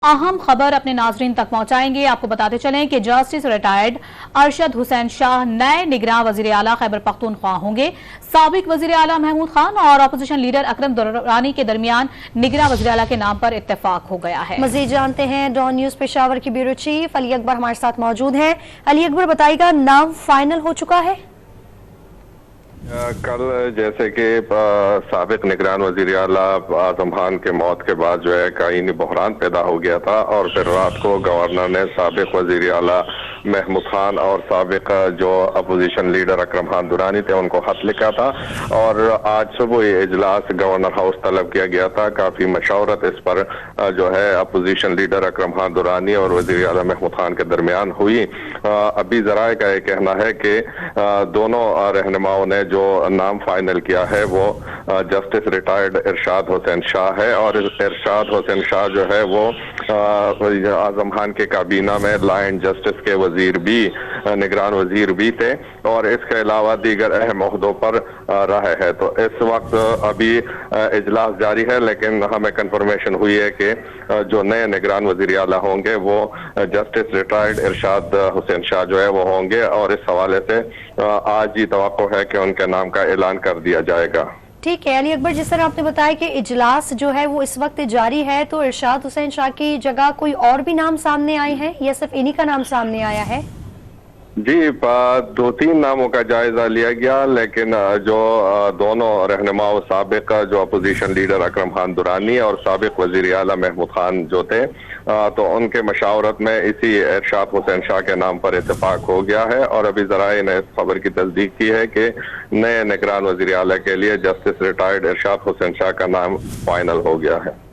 अहम खबर अपने नाजरीन तक पहुंचाएंगे। आपको बताते चलें कि जस्टिस रिटायर्ड अरशद हुसैन शाह नए निगरान वजीर आला खैबर पख्तूनख्वा होंगे। साबिक वजीर आला महमूद खान और अपोजिशन लीडर अकरम दुरानी के दरमियान निगरान वजीर आला के नाम पर इत्तेफाक हो गया है। मजीद जानते हैं डॉन न्यूज पेशावर की ब्यूरो चीफ अली अकबर हमारे साथ मौजूद हैं। अली अकबर, बताइएगा, नाम फाइनल हो चुका है? कल जैसे कि साबिक निगरान वजीर आला आजम खान के मौत के बाद जो है आईनी बहरान पैदा हो गया था और फिर रात को गवर्नर ने साबिक वजीर आला महमूद खान और साबिक जो अपोजिशन लीडर अकरम खान दुरानी थे उनको खत लिखा था और आज सुबह ये इजलास गवर्नर हाउस तलब किया गया था। काफी मशवरत इस पर जो है अपोजिशन लीडर अकरम खान दुरानी और वजीर आला महमूद खान के दरमियान हुई। अभी जराए का ये कहना है कि दोनों रहनुमाओं ने जो नाम फाइनल किया है वो जस्टिस रिटायर्ड इरशाद हुसैन शाह है और इरशाद हुसैन शाह जो है वो आजम खान के काबीना में लॉ एंड जस्टिस के वजीर भी निगरान वजीर भी थे और इसके अलावा दीगर अहम ओहदों पर रहे हैं। तो इस वक्त अभी इजलास जारी है, लेकिन हमें कंफर्मेशन हुई है कि जो नए निगरान वजीर आला होंगे वो जस्टिस रिटायर्ड इरशाद हुसैन शाह जो है वो होंगे और इस हवाले से आज ही तवक्को है कि उनके नाम का ऐलान कर दिया जाएगा। ठीक है अली अकबर, जिस तरह आपने बताया कि इजलास जो है वो इस वक्त जारी है, तो इरशाद हुसैन शाह की जगह कोई और भी नाम सामने आए हैं या सिर्फ इन्हीं का नाम सामने आया है? जी, 2-3 नामों का जायजा लिया गया, लेकिन जो दोनों रहनुमाओं साबिक जो अपोजिशन लीडर अकरम खान दुरानी और साबिक वजीर आला महमूद खान जो थे तो उनके मशावरत में इसी इरशाद हुसैन शाह के नाम पर इत्तेफाक हो गया है और अभी जराए ने इस खबर की तस्दीक की है कि नए निगरान वजीर आला के लिए जस्टिस रिटायर्ड इरशाद हुसैन शाह का नाम फाइनल हो गया है।